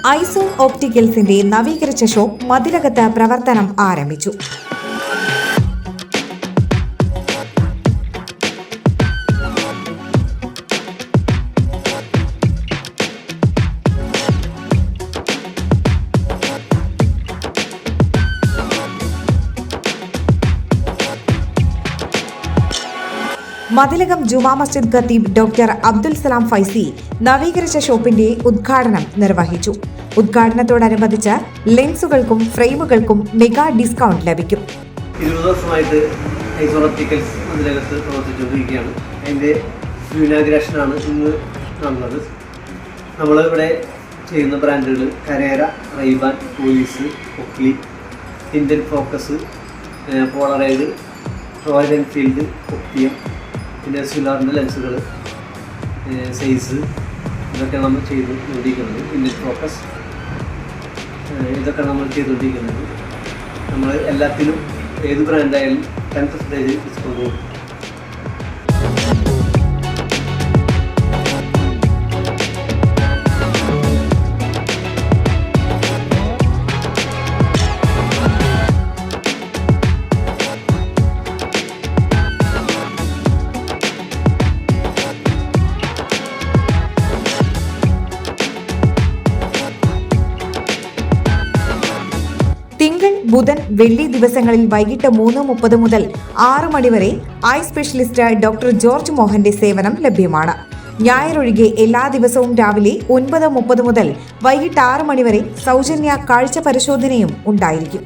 Eyes on ഓപ്റ്റിക്കൽസിന്റെ നവീകരിച്ച shop മതിലകത്ത് പ്രവർത്തനം ആരംഭിച്ചു. മതിലകം ജുമാ മസ്ജിദ് ഖത്തീബ് ഡോക്ടർ അബ്ദുൽ സലാം ഫൈസി നവീകരിച്ച ഷോപ്പിന്റെ ഉദ്ഘാടനം നിർവഹിച്ചു. ഉദ്ഘാടനത്തോടനുബന്ധിച്ച് ലെൻസുകൾക്കും ഫ്രെയിമുകൾക്കും മെഗാ ഡിസ്കൗണ്ട് ലഭിക്കും. 20 വർഷമായിട്ട് ഐസോൺ ഓപ്റ്റിക്കൽസ് മതിലകത്ത് പ്രവർത്തിച്ചുകൊണ്ടിരിക്കുകയാണ്. അതിൻ്റെ ഇനാഗുറേഷനാണ് ഇന്ന് നടന്നത്. നമ്മളിവിടെ ചെയ്യുന്ന ബ്രാൻഡുകൾ Carrera, Rayban, Police, Oakley, Indian Focus, Polaroid, Royal Enfield, Opium, പിന്നെ സിലാറിൻ്റെ ലെൻസുകൾ, സൈസ്, ഇതൊക്കെ നമ്മൾ ചെയ്തുകൊണ്ടിരിക്കുന്നത്. ഇന്ത്യൻ ഫോക്കസ്, ഇതൊക്കെ നമ്മൾ ചെയ്തുകൊണ്ടിരിക്കുന്നത്. നമ്മൾ എല്ലാത്തിലും ഏത് ബ്രാൻഡായാലും 10% ഡിസ്കൗണ്ട് കൊടുക്കും. തിങ്കൾ, ബുധൻ, വെള്ളി ദിവസങ്ങളിൽ വൈകിട്ട് 3:30 മുതൽ 6 മണി വരെ ഐ സ്പെഷ്യലിസ്റ്റ് ഡോക്ടർ ജോർജ് മോഹന്റെ സേവനം ലഭ്യമാണ്. ഞായറൊഴികെ എല്ലാ ദിവസവും രാവിലെ 9:30 മുതൽ വൈകിട്ട് 6 മണി വരെ സൗജന്യ കാഴ്ച പരിശോധനയും ഉണ്ടായിരിക്കും.